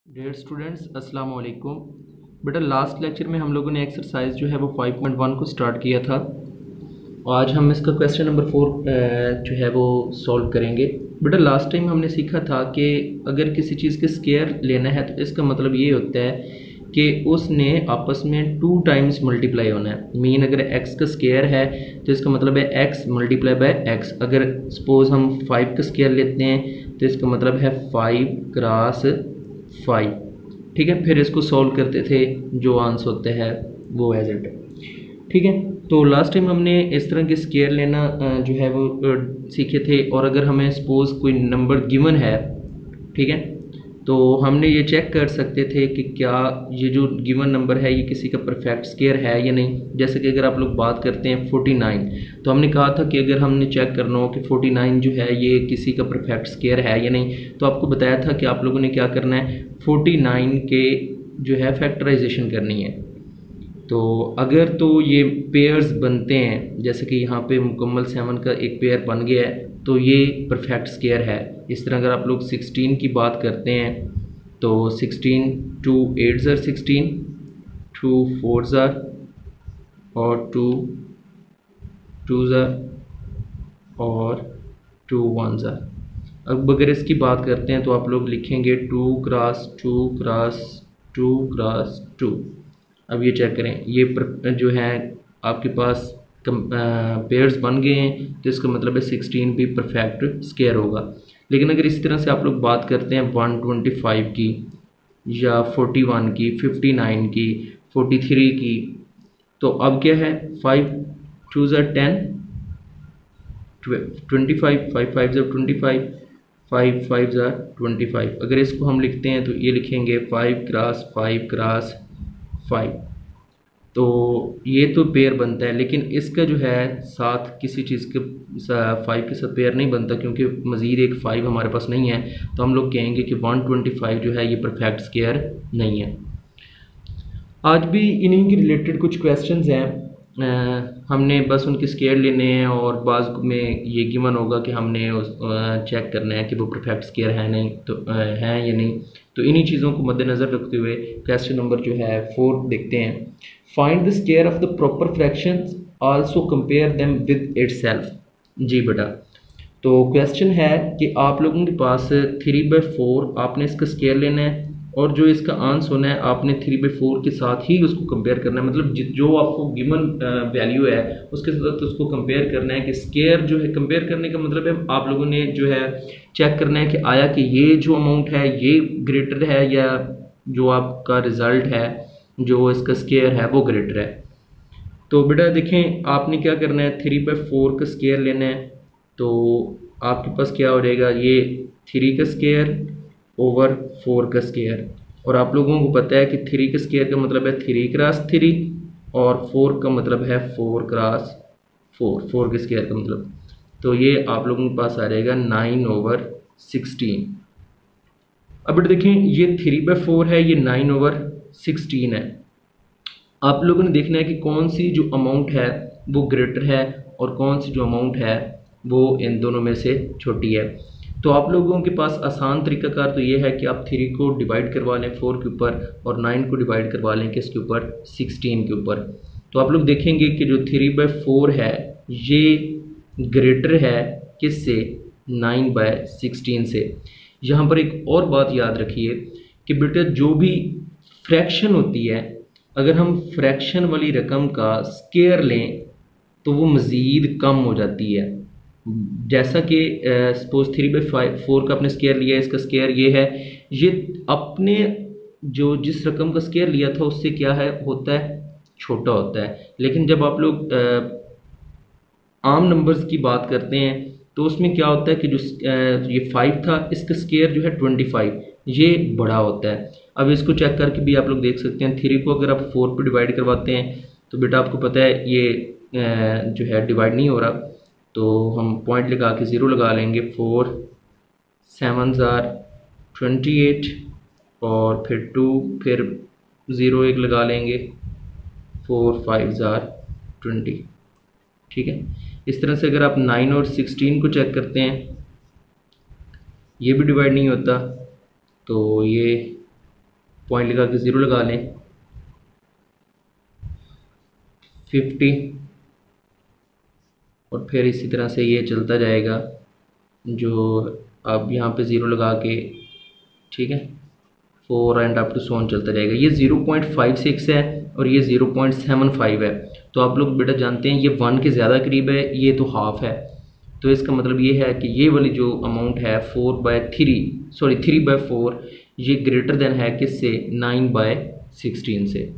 Dear students अस्सलाम वालेकुम। बेटा लास्ट लेक्चर में हम लोगों ने एक्सरसाइज जो है वो 5.1 को स्टार्ट किया था। आज हम इसका क्वेश्चन नंबर 4 जो है वो सॉल्व करेंगे। बेटा लास्ट टाइम हमने सीखा था कि अगर किसी चीज़ के स्क्वायर लेना है तो इसका मतलब ये होता है कि उसने आपस में 2 टाइम्स मल्टीप्लाई होना है। मीन अगर x का स्क्वायर है तो इसका मतलब है x मल्टीप्लाई बाय x। अगर सपोज हम 5 का स्क्वायर लेते हैं तो इसका मतलब है 5 क्रॉस 5। ठीक है, फिर इसको सॉल्व करते थे, जो आंसर होता है वो एज इट है। ठीक है, तो लास्ट टाइम हमने इस तरह के स्क्वायर लेना जो है वो सीखे थे। और अगर हमें सपोज कोई नंबर गिवन है, ठीक है, तो हमने ये चेक कर सकते थे कि क्या ये जो गिवन नंबर है ये किसी का परफेक्ट स्क्वायर है या नहीं। जैसे कि अगर आप लोग बात करते हैं 49, तो हमने कहा था कि अगर हमने चेक करना हो कि 49 जो है ये किसी का परफेक्ट स्क्वायर है या नहीं, तो आपको बताया था कि आप लोगों ने क्या करना है, 49 के जो है फैक्टराइजेशन करनी है। तो अगर तो ये पेयर्स बनते हैं, जैसे कि यहाँ पे मुकम्मल 7 का एक पेयर बन गया है, तो ये परफेक्ट स्क्वायर है। इस तरह अगर आप लोग 16 की बात करते हैं तो 16 2 8 ज़र 16, 2 4 ज़र और 2 2 ज़र और 2 1 ज़र। अब अगर इसकी बात करते हैं तो आप लोग लिखेंगे 2 क्रॉस 2 क्रॉस 2 क्रॉस 2। अब ये चेक करें, ये जो है आपके पास पेयर्स बन गए हैं, तो इसका मतलब है 16 भी परफेक्ट स्क्वायर होगा। लेकिन अगर इस तरह से आप लोग बात करते हैं 125 की या 41 की, 59 की, 43 की, तो अब क्या है, 5 2 ज़र 10, 25, 5 5 ज़र 25, 5 5 ज़र 25। अगर इसको हम लिखते हैं तो ये लिखेंगे 5 क्रॉस 5 क्रॉस 5। तो ये तो पेयर बनता है, लेकिन इसका जो है साथ किसी चीज़ के 5 के साथ पेयर नहीं बनता, क्योंकि मज़ीद एक 5 हमारे पास नहीं है। तो हम लोग कहेंगे कि 125 जो है ये परफेक्ट स्क्वायर नहीं है। आज भी इन्हीं के रिलेटेड कुछ क्वेश्चंस हैं। हमने बस उनके स्क्वायर लेने हैं और बाज़ में ये गिवन होगा कि हमने चेक करना है कि वो परफेक्ट स्क्वायर है नहीं तो है या नहीं। तो इन्हीं चीज़ों को मद्देनज़र रखते हुए क्वेश्चन नंबर जो है 4 देखते हैं। Find the square of the proper fractions, also compare them with itself. जी बेटा, तो क्वेश्चन है कि आप लोगों के पास 3/4 आपने इसका स्क्वायर लेना है और जो इसका आंसर होना है आपने 3/4 के साथ ही उसको कंपेयर करना है। मतलब जो आपको गिवन वैल्यू है उसके साथ उसको कंपेयर करना है। कि स्क्वायर जो है कंपेयर करने का मतलब है आप लोगों ने जो है चेक करना है कि आया कि ये जो अमाउंट है ये ग्रेटर है या जो आपका रिजल्ट है जो इसका स्क्वायर है वो ग्रेटर है। तो बेटा देखें, आपने क्या करना है, 3/4 का स्क्वायर लेना है। तो आपके पास क्या हो जाएगा, ये 3 का स्क्वायर ओवर 4 का स्क्वायर। और आप लोगों को पता है कि 3 का स्क्वायर का मतलब है 3 क्रॉस 3 और 4 का मतलब है 4 क्रॉस 4, 4 के स्क्वायर का मतलब। तो ये आप लोगों के पास आ जाएगा 9/16। अब बेटा देखें, ये 3/4 है, ये 9/16 है। आप लोगों ने देखना है कि कौन सी जो अमाउंट है वो ग्रेटर है और कौन सी जो अमाउंट है वो इन दोनों में से छोटी है। तो आप लोगों के पास आसान तरीकाकार तो ये है कि आप 3 को डिवाइड करवा लें 4 के ऊपर और 9 को डिवाइड करवा लें किसके ऊपर, 16 के ऊपर। तो आप लोग देखेंगे कि जो 3/4 है ये ग्रेटर है किससे, 9/16 से। यहाँ पर एक और बात याद रखिए कि बेटा जो भी फ्रैक्शन होती है, अगर हम फ्रैक्शन वाली रकम का स्क्वायर लें तो वो मज़ीद कम हो जाती है। जैसा कि सपोज 3/4 का आपने स्क्वायर लिया है, इसका स्क्वायर ये है, ये अपने जो जिस रकम का स्क्वायर लिया था उससे क्या है होता है, छोटा होता है। लेकिन जब आप लोग आम नंबर्स की बात करते हैं तो उसमें क्या होता है कि जो ये 5 था इसका स्क्वायर जो है 25, ये बड़ा होता है। अब इसको चेक करके भी आप लोग देख सकते हैं, 3 को अगर आप 4 पे डिवाइड करवाते हैं तो बेटा आपको पता है ये जो है डिवाइड नहीं हो रहा। तो हम पॉइंट लगा के 0 लगा लेंगे। 4 7 ज़र 28 और फिर 2, फिर 0 1 लगा लेंगे, 4 5 ज़र 20। ठीक है, इस तरह से अगर आप 9 और 16 को चेक करते हैं ये भी डिवाइड नहीं होता, तो ये पॉइंट लगा के 0 लगा लें, 50, और फिर इसी तरह से ये चलता जाएगा, जो अब यहाँ पे 0 लगा के, ठीक है, 4 and up to so on चलता जाएगा। ये 0.56 है और ये 0.75 है। तो आप लोग बेटा जानते हैं ये 1 के ज़्यादा करीब है, ये तो हाफ है। तो इसका मतलब ये है कि ये वाली जो अमाउंट है 3/4 ये ग्रेटर देन है किससे, 9/16 से।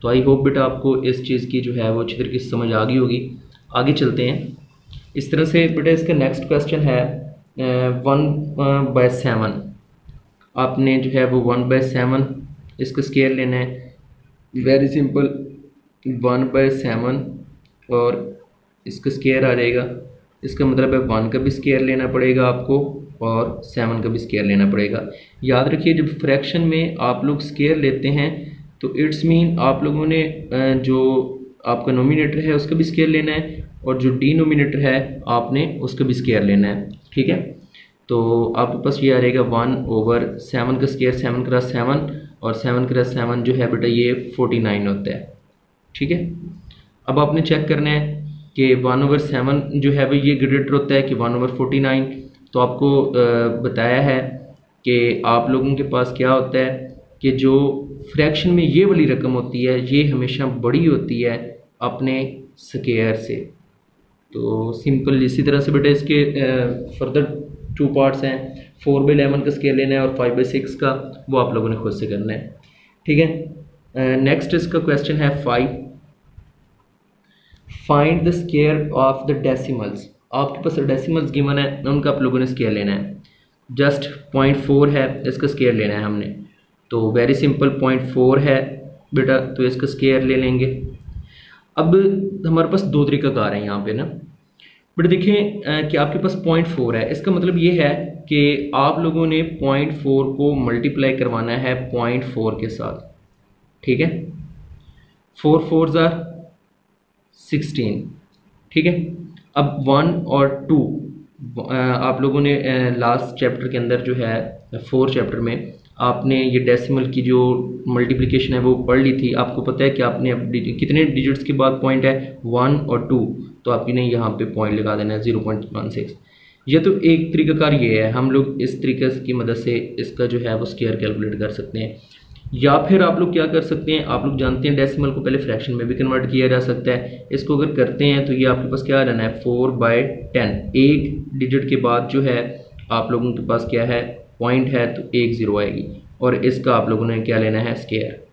तो आई होप बेटा आपको इस चीज़ की जो है वो अच्छी तरीके से समझ आ गई होगी। आगे चलते हैं। इस तरह से बेटा इसका नेक्स्ट क्वेश्चन है 1/7। आपने जो है वो 1/7 इसका स्केयर लेना है। वेरी सिंपल, 1/7 और इसका स्केयर आ जाएगा। इसका मतलब है 1 का भी स्केयर लेना पड़ेगा आपको और 7 का भी स्केयर लेना पड़ेगा। याद रखिए जब फ्रैक्शन में आप लोग स्केयर लेते हैं तो इट्स मीन आप लोगों ने जो आपका नोमिनेटर है उसका भी स्केयर लेना है और जो डिनोमिनेटर है आपने उसका भी स्केयर लेना है। ठीक है, तो आपके पास ये आ जाएगा 1/7 का स्केयर 7 क्रॉस 7 और 7 क्रॉस 7 जो है बेटा ये 49 होता है। ठीक है, अब आपने चेक करना है कि 1/7 जो है वो ये ग्रेटर होता है कि 1/49। तो आपको बताया है कि आप लोगों के पास क्या होता है कि जो फ्रैक्शन में ये वाली रकम होती है ये हमेशा बड़ी होती है अपने स्केयर से। तो सिंपल इसी तरह से बेटा इसके फर्दर 2 पार्ट्स हैं। 4/11 का स्केयर लेना है और 5/6 का, वो आप लोगों ने खुद से करना है। ठीक है, नेक्स्ट इसका क्वेश्चन है 5। Find the square of the decimals. आपके पास डेसिमल्स गिवन है, उनका आप लोगों ने स्केयर लेना है। जस्ट 0.4 है, इसका स्केयर लेना है हमने। तो वेरी सिंपल, 0.4 है बेटा, तो इसका स्केयर ले लेंगे। अब हमारे पास 2 तरीकाकार है यहाँ पे ना बेटा। देखें कि आपके पास 0.4 है, इसका मतलब ये है कि आप लोगों ने 0.4 को मल्टीप्लाई करवाना है 0.4 के साथ। ठीक है, 4 4s are 16। ठीक है, अब 1 और 2 आप लोगों ने लास्ट चैप्टर के अंदर जो है 4 चैप्टर में आपने ये डेसिमल की जो मल्टीप्लिकेशन है वो पढ़ ली थी। आपको पता है कि आपने अब कितने डिजिट्स के बाद पॉइंट है 1 और 2, तो आपने यहाँ पे पॉइंट लगा देना है 0.16। ये तो एक तरीकाकार ये है, हम लोग इस तरीके की मदद से इसका जो है वो स्केयर कैलकुलेट कर सकते हैं। या फिर आप लोग क्या कर सकते हैं, आप लोग जानते हैं डेसिमल को पहले फ्रैक्शन में भी कन्वर्ट किया जा सकता है। इसको अगर करते हैं तो ये आपके पास क्या आ जाना है 4/10। एक डिजिट के बाद जो है आप लोगों के पास क्या है पॉइंट है, तो 1 0 आएगी और इसका आप लोगों ने क्या लेना है स्केयर।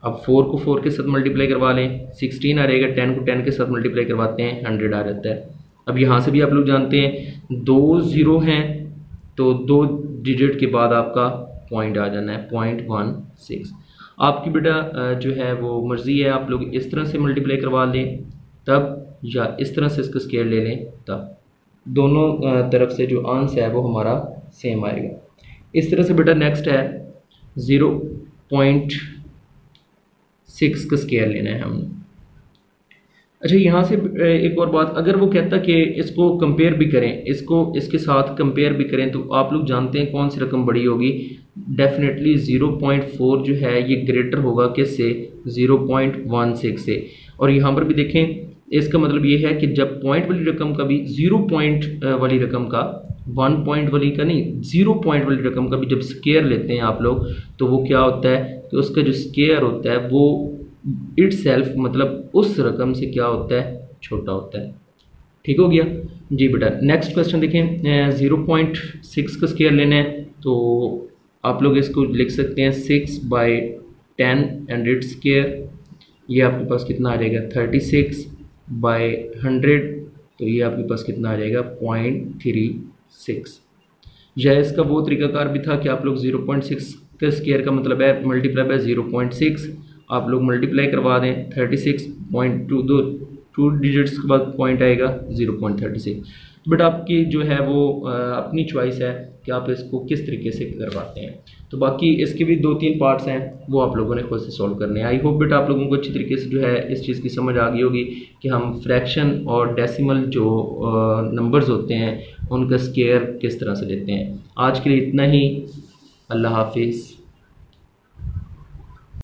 अब 4 को 4 के साथ मल्टीप्लाई करवा लें, 16 आ रहेगा। 10 को 10 के साथ मल्टीप्लाई करवाते हैं, 100 आ जाता है। अब यहाँ से भी आप लोग जानते हैं 2 0 हैं, तो 2 डिजिट के बाद आपका पॉइंट आ जाना है 0.16। आपकी बेटा जो है वो मर्ज़ी है, आप लोग इस तरह से मल्टीप्लाई करवा लें तब, या इस तरह से इसका स्केयर ले लें तब। दोनों तरफ से जो आंसर है वो हमारा सेम आएगा। इस तरह से बेटा नेक्स्ट है 0.6 का स्केयर लेना है हमने। अच्छा, यहाँ से एक और बात, अगर वो कहता कि इसको कंपेयर भी करें, इसको इसके साथ कंपेयर भी करें, तो आप लोग जानते हैं कौन सी रकम बड़ी होगी। डेफिनेटली 0.4 जो है ये ग्रेटर होगा किससे, 0.16 से। और यहाँ पर भी देखें, इसका मतलब ये है कि जब पॉइंट वाली रकम का भी 0 पॉइंट वाली रकम का, 1 पॉइंट वाली का नहीं, 0 पॉइंट वाली रकम का भी जब स्केयर लेते हैं आप लोग, तो वो क्या होता है कि उसका जो स्केयर होता है वो इटसेल्फ मतलब उस रकम से क्या होता है, छोटा होता है। ठीक हो गया जी बेटा। नेक्स्ट क्वेश्चन देखें, 0.6 का स्केयर लेना है, तो आप लोग इसको लिख सकते हैं 6/10 एंड इट्स स्केयर। ये आपके पास कितना आ जाएगा 36/100, तो ये आपके पास कितना आ जाएगा 0.36। या इसका वो तरीकाकार भी था कि आप लोग 0.6 का स्केयर का मतलब है मल्टीप्लाई बाय 0.6, आप लोग मल्टीप्लाई करवा दें 36.2, 2 डिजिट्स के बाद पॉइंट आएगा 0.36। बट आपकी जो है वो अपनी चॉइस है कि आप इसको किस तरीके से करवाते हैं। तो बाकी इसके भी 2-3 पार्ट्स हैं, वो आप लोगों ने खुद से सॉल्व करने हैं। आई होप बेटा आप लोगों को अच्छी तरीके से जो है इस चीज़ की समझ आ गई होगी कि हम फ्रैक्शन और डेसिमल जो नंबर्स होते हैं उनका स्केयर किस तरह से लेते हैं। आज के लिए इतना ही, अल्लाह हाफिज़।